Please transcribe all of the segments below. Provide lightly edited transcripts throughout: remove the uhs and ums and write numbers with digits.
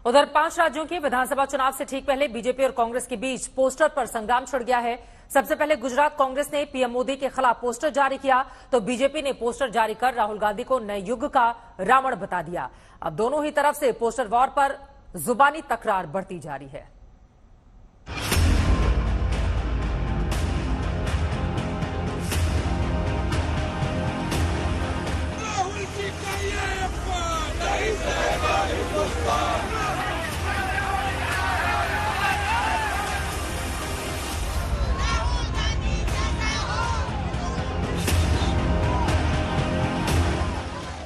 उधर 5 राज्यों के विधानसभा चुनाव से ठीक पहले बीजेपी और कांग्रेस के बीच पोस्टर पर संग्राम छिड़ गया है। सबसे पहले गुजरात कांग्रेस ने पीएम मोदी के खिलाफ पोस्टर जारी किया, तो बीजेपी ने पोस्टर जारी कर राहुल गांधी को नए युग का रावण बता दिया। अब दोनों ही तरफ से पोस्टर वॉर पर जुबानी तकरार बढ़ती जा रही है।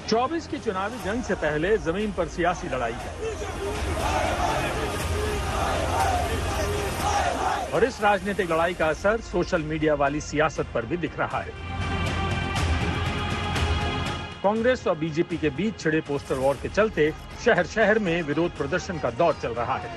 चौबीस की चुनावी जंग से पहले जमीन पर सियासी लड़ाई है और इस राजनीतिक लड़ाई का असर सोशल मीडिया वाली सियासत पर भी दिख रहा है। कांग्रेस और बीजेपी के बीच छिड़े पोस्टर वॉर के चलते शहर शहर में विरोध प्रदर्शन का दौर चल रहा है।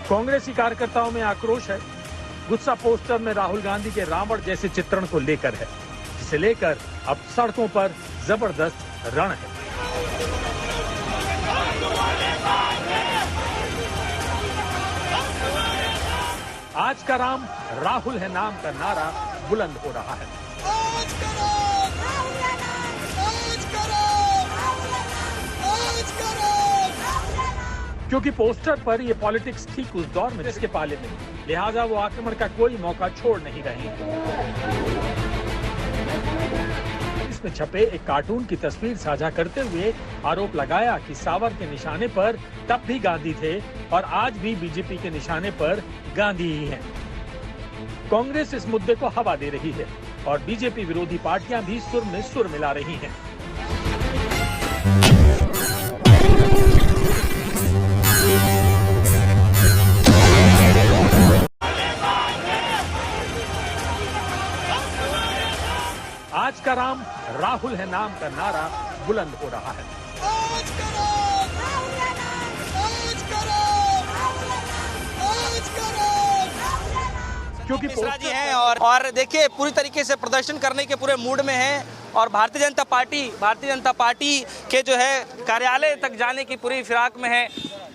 कांग्रेसी कार्यकर्ताओं में आक्रोश है। गुस्सा पोस्टर में राहुल गांधी के रावण जैसे चित्रण को लेकर है, जिसे लेकर अब सड़कों पर जबरदस्त रण है। आज का राम राहुल है नाम का नारा बुलंद हो रहा है। क्योंकि पोस्टर पर ये पॉलिटिक्स ठीक उस दौर में जिसके पाले में, लिहाजा वो आक्रमण का कोई मौका छोड़ नहीं रहे। इसमें छपे एक कार्टून की तस्वीर साझा करते हुए आरोप लगाया कि सावर के निशाने पर तब भी गांधी थे और आज भी बीजेपी के निशाने पर गांधी ही हैं। कांग्रेस इस मुद्दे को हवा दे रही है और बीजेपी विरोधी पार्टियां भी सुर में सुर मिला रही हैं। आज का राम राहुल है नाम का नारा बुलंद हो रहा है। क्योंकि मिश्रा जी हैं और देखिए पूरी तरीके से प्रदर्शन करने के पूरे मूड में हैं और भारतीय जनता पार्टी के जो है कार्यालय तक जाने की पूरी फिराक में है।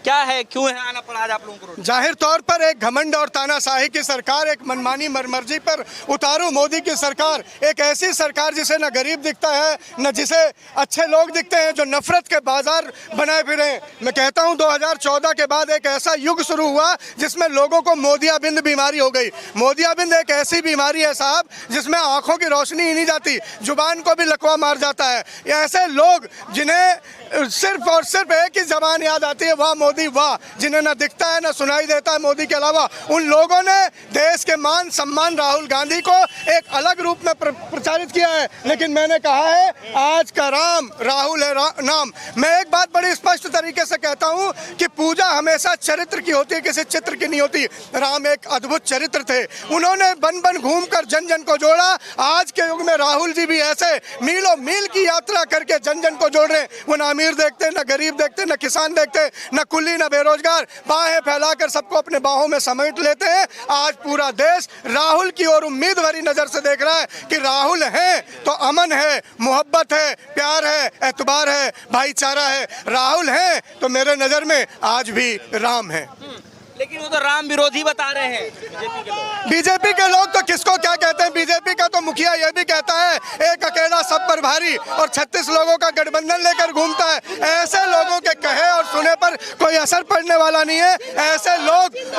क्या है, क्यों है आना पड़ा आज आप लोगों को? जाहिर तौर पर एक घमंड और तानाशाही की सरकार, एक मनमानी मर्जी पर उतारू मोदी की सरकार, एक ऐसी सरकार जिसे न गरीब दिखता है न जिसे अच्छे लोग दिखते हैं, जो नफरत के बाजार बनाए फिरे। मैं कहता हूं 2014 के बाद एक ऐसा युग शुरू हुआ जिसमें लोगों को मोतियाबिंद बीमारी हो गई। मोतियाबिंद एक ऐसी बीमारी है साहब जिसमें आंखों की रोशनी ही नहीं जाती, जुबान को भी लकवा मार जाता है। ऐसे लोग जिन्हें सिर्फ और सिर्फ एक ही जबान याद आती है, वाह मोदी वाह, जिन्हें ना दिखता है ना सुनाई देता है मोदी के अलावा, उन लोगों ने देश के मान सम्मान राहुल गांधी को एक अलग रूप में प्रचारित किया है। लेकिन मैंने कहा है आज का राम राहुल है नाम। मैं एक बात बड़ी स्पष्ट तरीके से कहता हूं कि पूजा हमेशा चरित्र की होती है, किसी चित्र की नहीं होती। राम एक अद्भुत चरित्र थे, उन्होंने बन बन घूम कर जन जन को जोड़ा। आज के युग में राहुल जी भी ऐसे मीलों मील की यात्रा करके जन जन को जोड़ रहे हैं। वो ना अमीर देखते, न गरीब देखते, न किसान देखते, न कुली न बेरोजगार, बाहें फैलाकर सबको अपने बाहों में समेट लेते हैं। आज पूरा देश राहुल की ओर उम्मीद भरी नजर से देख रहा है कि राहुल है तो अमन है, मोहब्बत है, प्यार है, एतबार है, भाईचारा है। राहुल है तो मेरे नजर में आज भी राम है। लेकिन वो तो राम विरोधी बता रहे हैं बीजेपी के लोग तो किसको क्या कहते हैं? बीजेपी का तो मुखिया ये भी कहता है एक अकेला सब पर भारी और 36 लोगों का गठबंधन लेकर घूमता है। ऐसे लोगों के कहे और सुने पर कोई असर पड़ने वाला नहीं है। ऐसे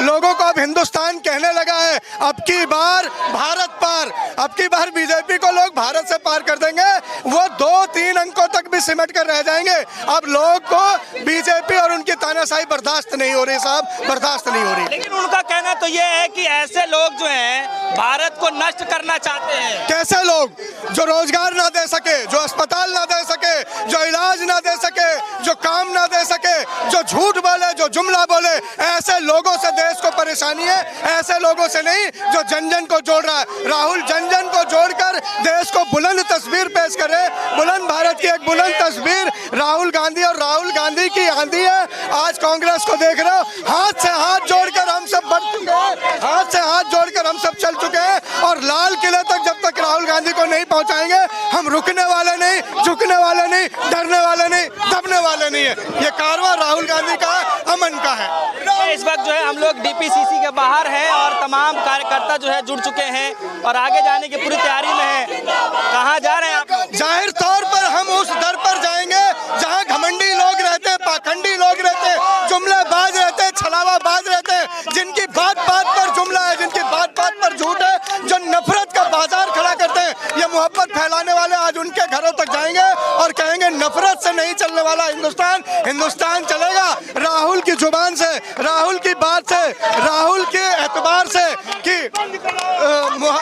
लोगों को अब हिंदुस्तान कहने लगा है अब की बार भारत पार, अब की बार बीजेपी को लोग भारत से पार कर देंगे। वो 2-3 अंकों तक भी सिमट कर रह जाएंगे। अब लोग को बीजेपी और उनकी तानाशाही बर्दाश्त नहीं हो रही साहब, बर्दाश्त नहीं हो रही। लेकिन उनका कहना तो ये है कि ऐसे लोग जो हैं भारत को नष्ट करना चाहते हैं। कैसे लोग? जो रोजगार ना दे सके, जो अस्पताल ना दे सके, जो इलाज ना दे सके, जो काम ना दे सके, जो झूठ बोले, जो जुमला बोले, ऐसे लोगों से देश को परेशानी है। ऐसे लोगों से नहीं जो जन जन को जोड़ रहा है। राहुल जन जन को जोड़कर देश को बुलंद तस्वीर पेश करे, बुलंद भारत की एक बुलंद तस्वीर राहुल गांधी और राहुल गांधी की आंधी है। आज कांग्रेस को देख रहे हो, हाथ से हाथ जोड़कर हम सब बढ़ चुके हैं, हाथ से हाथ जोड़कर हम सब चल चुके हैं और लाल किले तक जब तक राहुल राहुल गांधी को नहीं पहुंचाएंगे। हम रुकने वाले नहीं, झुकने वाले नहीं, डरने वाले नहीं, दबने वाले नहीं है। ये कारवां राहुल गांधी का अमन का है। इस वक्त जो है हम लोग डीपीसीसी के बाहर हैं और तमाम कार्यकर्ता जो है जुड़ चुके हैं और आगे जाने की पूरी तैयारी में हैं। कहाँ जा रहे हैं आप लोग? जाहिर तौर पर हम उस दर पर जाएंगे जहां घमंडी लोग रहते हैं, पाखंडी लोग रहते हैं, जुमलेबाज रहते हैं, छलावाबाज रहते हैं, जिनकी बात बात पर जुमला है, जिनकी बात बात पर झूठ है, जो नफरत का बाजार खड़ा करते हैं। ये मोहब्बत फैलाने वाले आज उनके घरों तक जाएंगे और कहेंगे नफरत से नहीं चलने वाला हिंदुस्तान, हिंदुस्तान चलेगा राहुल की जुबान से, राहुल की बात से, राहुल के एतबार से कि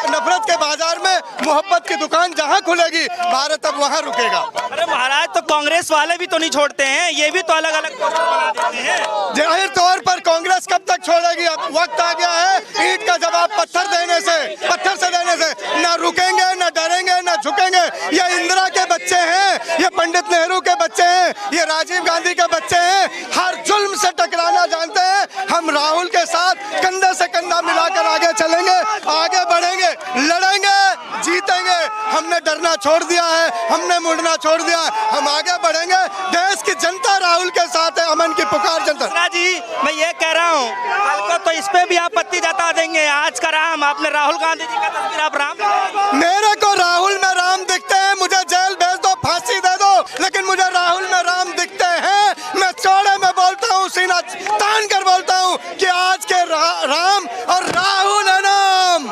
नफरत के बाजार में मोहब्बत की दुकान जहां खुलेगी भारत अब वहां रुकेगा। अरे महाराज, तो कांग्रेस वाले भी तो नहीं छोड़ते हैं, ये भी तो अलग अलग पोस्टर बना देते हैं। जाहिर तौर पर कांग्रेस कब तक छोड़ेगी? अब वक्त आ गया है ईंट का जवाब पत्थर से देने से ना रुकेंगे, ना डरेंगे, ना झुकेंगे। ये इंदिरा के बच्चे हैं, ये पंडित नेहरू के बच्चे हैं, ये राजीव गांधी के बच्चे हैं, हर जुल्म से टकराना जानते हैं। हम राहुल के साथ कंधे से कंधा मिलाकर आगे चलेंगे, आगे बढ़ेंगे, लड़ेंगे, जीतेंगे। हमने डरना छोड़ दिया है, हमने मुड़ना छोड़ दिया है, हम आगे बढ़ेंगे। देश की जनता राहुल के साथ है, अमन की पुकार जनता। जी, मैं ये कह रहा हूँ, कल को तो इस पे भी आप पत्ती जता देंगे। आज का राम, आपने राहुल गांधी जी का तस्वीर आप राम लगाएंगे। मेरे को राहुल में राम दिखते हैं, मुझे जेल भेज दो, फांसी दे दो, लेकिन मुझे राहुल में राम दिखते हैं। मैं चौड़े में बोलता हूँ, सीना तान कर बोलता हूँ कि आज के राम और राहुल है नाम।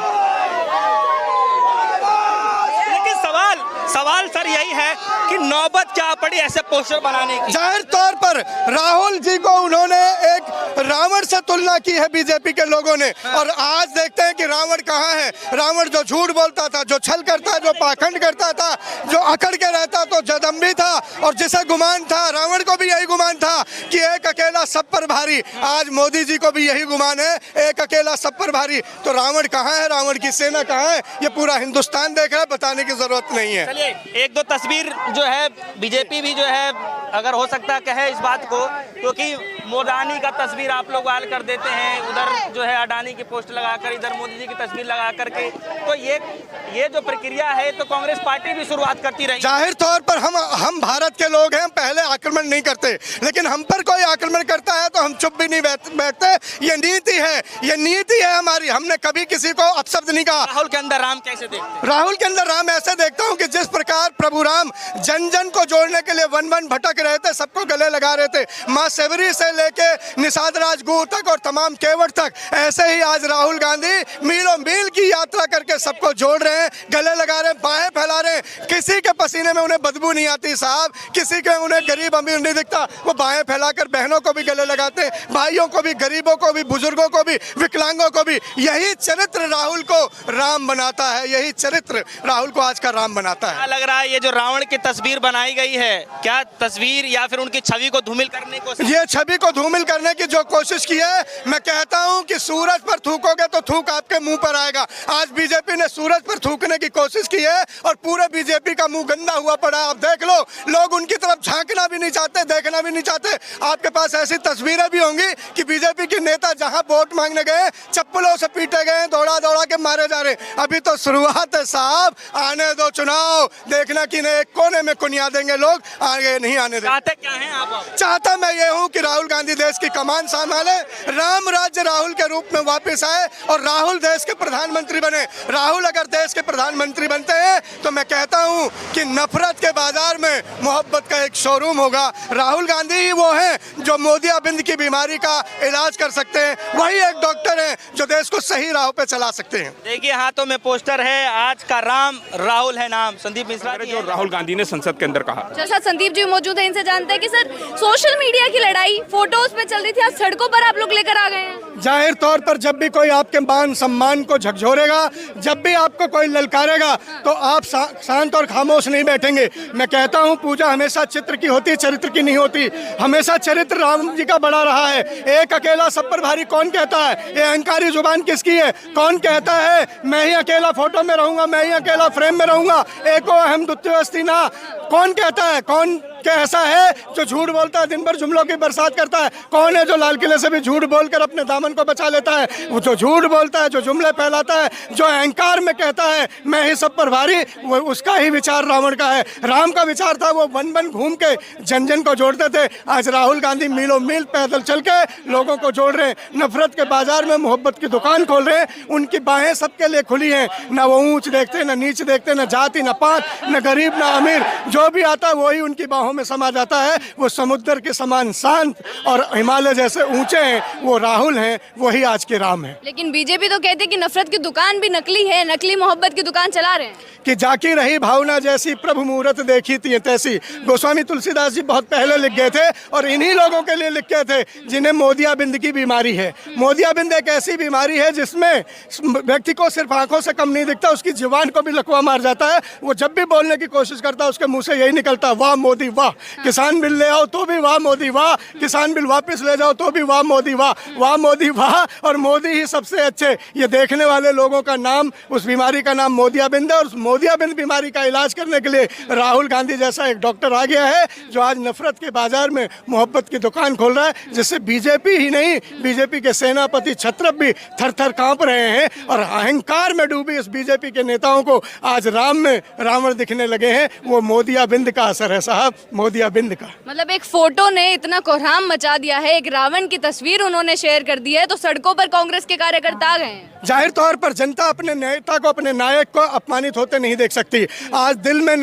सवाल सर यही है कि नौबत क्या पड़ी ऐसे पोस्टर बनाने की? जाहिर तौर पर राहुल जी को उन्होंने एक रावण से तुलना की है बीजेपी के लोगों ने, और आज देखते हैं कि रावण कहाँ है। रावण जो झूठ बोलता था, जो छल करता, जो पाखंड करता था, जो अकड़ के रहता, तो जदम्बी था, और जिसे गुमान था, रावण को भी यही गुमान था कि एक अकेला सब पर भारी। आज मोदी जी को भी यही गुमान है, एक अकेला सब पर भारी। तो रावण कहाँ है, रावण की सेना कहाँ है, ये पूरा हिंदुस्तान देख रहा है, बताने की जरूरत नहीं है। चलिए एक दो तस्वीर जो है बीजेपी भी जो है अगर हो सकता है कहे इस बात को, क्योंकि मोदानी का तस्वीर आप लोग वाल कर देते हैं, उधर जो है अडानी की पोस्ट लगाकर, इधर मोदी जी की तस्वीर लगा करके, तो ये जो प्रक्रिया है तो कांग्रेस पार्टी भी शुरुआत करती रही। जाहिर तौर पर हम भारत के लोग हैं, पहले आक्रमण नहीं करते, लेकिन हम पर कोई आक्रमण करता है तो हम चुप भी नहीं बैठते। ये नीति है, ये नीति है हमारी, हमने कभी किसी को अपशब्द नहीं कहा। राहुल के अंदर राम कैसे देखते? राहुल के अंदर राम ऐसे देखता हूँ कि जिस प्रकार प्रभु राम जन जन को जोड़ने के लिए वन वन भटक रहे थे, सबको गले लगा रहे थे, माँ सेवरी से लेके निषाद राजगुरु तक और तमाम केवट तक, ऐसे ही आज राहुल गांधी मीलों मील की यात्रा करके सबको जोड़ रहे हैं, गले लगा रहे हैं, बाहें फैला रहे हैं। किसी के पसीने में उन्हें बदबू नहीं आती साहब, किसी के उन्हें गरीब अमीर नहीं दिखता, वो बाहें फैलाकर बहनों को भी गले लगाते हैं, भाइयों को भी, गरीबों को भी, बुजुर्गों को भी, विकलांगों को भी। यही चरित्र राहुल को राम बनाता है, यही चरित्र राहुल को आज का राम बनाता है। लग रहा है ये जो रावण की तस्वीर बनाई गई है, क्या तस्वीर या फिर उनकी छवि को धूमिल करने को? ये छवि को धूमिल करने की जो कोशिश की है, मैं कहता हूं कि सूरज पर थूकोगे तो थूक आपके मुंह पर आएगा। आज बीजेपी ने सूरज पर थूकने की कोशिश की है और पूरे बीजेपी का मुंह गंदा हुआ पड़ा है। आप देख लो, लोग उनकी तरफ झांकना भी नहीं चाहते, देखना भी नहीं चाहते। आपके पास ऐसी तस्वीरें भी होंगी कि बीजेपी के नेता जहां वोट मांगने गए, चप्पलों से पीटे गए, दौड़ा दौड़ा के मारे जा रहे। अभी तो शुरुआत है साहब, आने दो चुनाव, देखना कि नहीं एक कोने में कुनिया देंगे लोग, आगे नहीं आने देंगे। चाहते क्या हैं आप? चाहता मैं ये हूँ कि राहुल गांधी देश की कमान संभाले, राम राज्य राहुल के रूप में वापस आए और राहुल देश के प्रधानमंत्री बने। राहुल अगर देश के प्रधानमंत्री बनते हैं तो मैं कहता हूँ कि नफरत के बाजार में मोहब्बत का एक शोरूम होगा। राहुल गांधी ही वो हैं जो मोतियाबिंद की बीमारी का इलाज कर सकते हैं, वही एक डॉक्टर हैं जो देश को सही राह पे चला सकते हैं। देखिए हाथों में पोस्टर है, आज का राम राहुल है नाम। संदीप मिश्रा जो राहुल गांधी ने संसद के अंदर कहा। सर संदीप जी मौजूद है, इनसे जानते हैं कि सर सोशल मीडिया की लड़ाई फोटोज पे चल रही थी, आज सड़कों पर आप लोग लेकर आ गए हैं। जाहिर तौर पर जब भी कोई आपके मान सम्मान को झकझोरेगा, जब भी आपको कोई ललकारेगा, तो आप शांत और खामोश नहीं बैठेंगे। मैं कहता हूं पूजा हमेशा चित्र की होती है, चरित्र की नहीं होती। हमेशा चरित्र राम जी का बड़ा रहा है। एक अकेला सब पर भारी कौन कहता है? ये अहंकारी जुबान किसकी है? कौन कहता है मैं ही अकेला फोटो में रहूंगा, मैं ही अकेला फ्रेम में रहूंगा, एको अहम द्वितीय अस्ति ना? कौन कहता है? कौन क्या ऐसा है जो झूठ बोलता है, दिन भर जुमलों की बरसात करता है? कौन है जो लाल किले से भी झूठ बोलकर अपने दामन को बचा लेता है? वो जो झूठ बोलता है, जो जुमले फैलाता है, जो अहंकार में कहता है मैं ही सब पर भारी, वो उसका ही विचार रावण का है। राम का विचार था वो वन वन घूम के जन जन को जोड़ते थे। आज राहुल गांधी मीलों मील पैदल चल के लोगों को जोड़ रहे हैं, नफरत के बाजार में मोहब्बत की दुकान खोल रहे हैं। उनकी बाहें सबके लिए खुली हैं, ना वो ऊंच देखते, ना नीच देखते, ना जाति, ना पात, ना गरीब, ना अमीर। जो भी आता है वही उनकी बाहों में समा जाता है। वो समुद्र के समान शांत और हिमालय जैसे ऊंचे हैं, वो राहुल हैं, वही आज के राम हैं। लेकिन बीजेपी तो कहते हैं कि नफरत की दुकान भी नकली है, नकली मोहब्बत की दुकान चला रहे हैं। कि जाकी रही भावना जैसी, प्रभु मुहूर्त देखी थी तैसी। गोस्वामी तुलसीदास जी बहुत पहले लिख गए थे और इन्हीं लोगों के लिए लिख गए थे जिन्हें मोदियाबिंद की बीमारी है। मोदियाबिंद एक ऐसी बीमारी है जिसमें व्यक्ति को सिर्फ आंखों से कम नहीं दिखता, उसकी जुबान को भी लकवा मार जाता है। वो जब भी बोलने की कोशिश करता है उसके मुंह से यही निकलता है, वाह मोदी वाह। किसान बिल ले आओ तो भी वाह मोदी वाह, किसान बिल वापस ले जाओ तो भी वाह मोदी वाह, वाह मोदी वाह। और मोदी ही सबसे अच्छे। ये देखने वाले लोगों का नाम, उस बीमारी का नाम मोदियाबिंद है। और मोदियाबिंद बीमारी का इलाज करने के लिए राहुल गांधी जैसा एक डॉक्टर आ गया है जो आज नफरत के बाजार में मोहब्बत की दुकान खोल रहा है, जिससे बीजेपी ही नहीं, बीजेपी के सेनापति छत्रप भी थर थर कांप रहे हैं। और अहंकार में डूबी इस बीजेपी के नेताओं को आज राम में रावण दिखने लगे हैं। वो मोदियाबिंद का असर है साहब, मोदियाबिंद का। मतलब एक फोटो ने इतना कोहराम मचा दिया है, एक रावण की तस्वीर उन्होंने शेयर कर दी है, तो सड़कों पर कांग्रेस के कार्यकर्ता आ गए हैं। जाहिर तौर पर जनता अपने नेता को, अपने नायक को अपमानित होते नहीं देख सकती। आज दिल में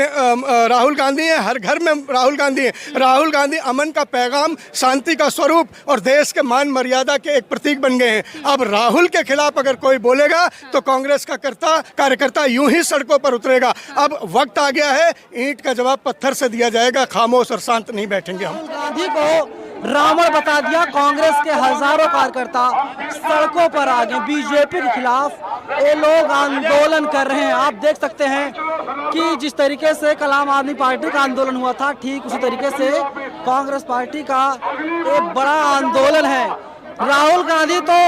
राहुल गांधी है, हर घर में राहुल गांधी है। राहुल गांधी अमन का पैगाम, शांति का स्वरूप और देश के मान मर्यादा के एक प्रतीक बन गए हैं। अब राहुल के खिलाफ अगर कोई बोलेगा तो कांग्रेस का कार्यकर्ता यूं ही सड़कों पर उतरेगा। अब वक्त आ गया है, ईंट का जवाब पत्थर से दिया जाएगा। खामोश और शांत नहीं बैठेंगे हम। गांधी को रावण बता दिया, कांग्रेस के हजारों कार्यकर्ता सड़कों पर आ गए। बीजेपी के खिलाफ ये लोग आंदोलन कर रहे हैं। आप देख सकते हैं कि जिस तरीके से कल आम आदमी पार्टी का आंदोलन हुआ था, ठीक उसी तरीके से कांग्रेस पार्टी का एक बड़ा आंदोलन है। राहुल गांधी तो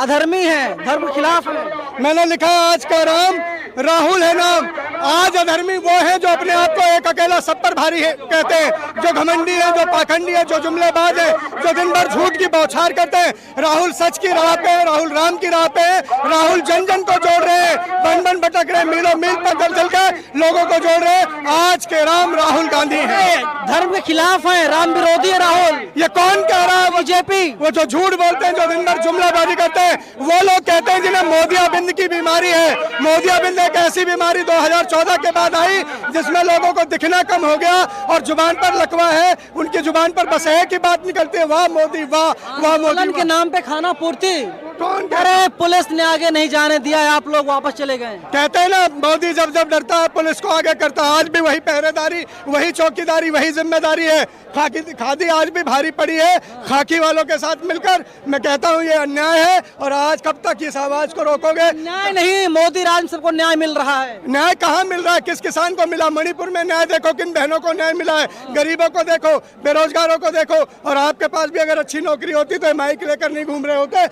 अधर्मी है, धर्म के खिलाफ है। मैंने लिखा आज का राम राहुल है नाम। आज अधर्मी वो है जो अपने आप को एक अकेला सब पर भारी है कहते हैं, जो घमंडी है, जो पाखंडी है, जो जुमलेबाज है, जो दिन भर झूठ की बौछार करते हैं। राहुल सच की राह पे है, राहुल राम की राह पे है। राहुल जन जन को जोड़ रहे हैं, बन बन भटक रहे, मीलों मील पैदल चल के लोगों को जोड़ रहे हैं। आज के राम राहुल गांधी है। धर्म के खिलाफ है, राम विरोधी है राहुल। ये कौन कह रहा है? बीजेपी। वो जो झूठ बोलते हैं, जो दिन भर जुमलाबाजी करते हैं, वो लोग कहते हैं जिन्हें मोदियाबिंद की बीमारी है। मोदियाबिंद एक ऐसी बीमारी 2014 के बाद आई जिसमें लोगों को दिखना कम हो गया और जुबान पर लकवा है। उनकी जुबान पर बस एक ही बात निकलती है, वाह मोदी वाह, वाह मोदी के नाम पे खाना पूर्ति। कौन कह रहे हैं पुलिस ने आगे नहीं जाने दिया है, आप लोग वापस चले गए। कहते हैं ना, मोदी जब जब डरता है पुलिस को आगे करता है। आज भी वही पहरेदारी, वही चौकीदारी, वही जिम्मेदारी है। खादी आज भी भारी पड़ी है खाकी वालों के साथ मिलकर। मैं कहता हूँ ये अन्याय है और आज कब तक इस आवाज को रोकोगे? न्याय नहीं, मोदी राज में सबको न्याय मिल रहा है। न्याय कहाँ मिल रहा है? किस किसान को मिला? मणिपुर में न्याय देखो, किन बहनों को न्याय मिला है? गरीबों को देखो, बेरोजगारों को देखो। और आपके पास भी अगर अच्छी नौकरी होती तो माइक लेकर नहीं घूम रहे होते।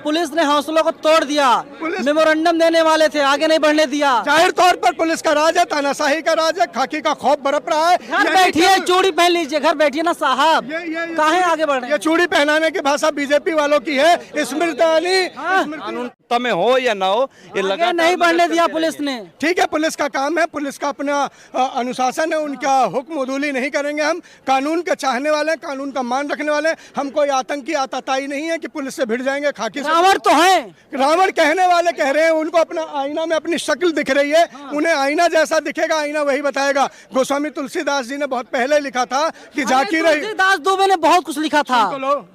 पुलिस ने हौसलों को तोड़ दिया। मेमोरेंडम देने वाले थे, आगे नहीं बढ़ने दिया। जाहिर तौर पर पुलिस का राज है, तानाशाही का राज है, खाकी का खौफ बरप रहा है। घर बैठिए, चूड़ी पहन लीजिए, घर बैठिए ना साहब। काहे आगे बढ़ रहे? ये चूड़ी पहनाने की भाषा बीजेपी वालों की है। स्मृति कानून में हो या ना हो, ये लगा नहीं बढ़ने दिया पुलिस ने। ठीक है, पुलिस का काम है, पुलिस का अपना अनुशासन है, उनका हुक्म उदूली नहीं करेंगे हम। कानून के चाहने वाले, कानून का मान रखने वाले। हम कोई आतंकी आतताई नहीं है कि पुलिस से भिड़ जाएंगे, खाकी से। रावण तो है, रावण कहने वाले कह रहे हैं, उनको अपना आईना में अपनी शक्ल दिख रही है। उन्हें आईना जैसा दिखेगा, आईना वही बताएगा। गोस्वामी तुलसीदास जी ने बहुत पहले लिखा था कि जाकी रही। तुलसीदास दुबे ने बहुत कुछ लिखा था।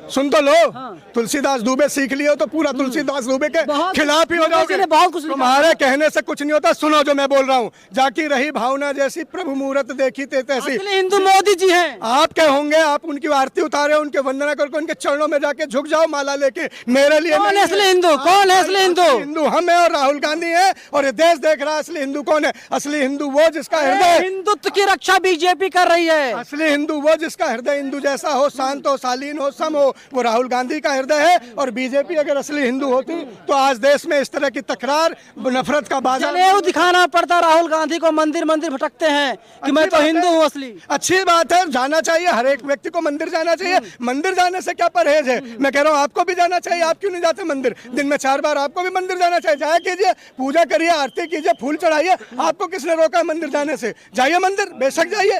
सुन तो लो, तुलसीदास दुबे सीख लियो तो पूरा तुलसीदास दुबे के खिलाफ ही हो जाओगे। बहुत कुछ तुम्हारे कहने से कुछ नहीं होता। सुनो जो मैं बोल रहा हूँ, जाकी रही भावना जैसी, प्रभु मुहूर्त देखी ते तैसी। हिंदू मोदी जी हैं। आप क्या होंगे? आप उनकी आरती उतारे, उनके वंदना करके उनके चरणों में जाके झुक जाओ माला लेके। मेरे लिए कौन है असली हिंदू? कौन है असली हिंदू? हिंदू हम है और राहुल गांधी है और ये देश देख रहा है। असली हिंदू कौन है? असली हिंदू वो जिसका हृदय, हिंदुत्व की रक्षा बीजेपी कर रही है। असली हिंदू वो जिसका हृदय हिंदू जैसा हो, शांत हो, शालीन हो, सम हो, वो राहुल गांधी का हृदय है। और बीजेपी अगर असली हिंदू होती तो आज देश में इस तरह की तकरार, नफरत का बाजार जनेऊ दिखाना पड़ता राहुल गांधी को, मंदिर मंदिर भटकते हैं कि मैं तो हिंदू हूँ असली। अच्छी बात है, जाना चाहिए, हर एक व्यक्ति को मंदिर जाना चाहिए। मंदिर जाने से क्या परहेज है? मैं कह रहा हूँ आपको भी जाना चाहिए। आप क्यों नहीं जाते मंदिर? दिन में 4 बार आपको भी मंदिर जाना चाहिए। जाया कीजिए, पूजा करिए, आरती कीजिए, फूल चढ़ाइए। आपको किसने रोका मंदिर जाने से? जाइए मंदिर, बेशक जाइए।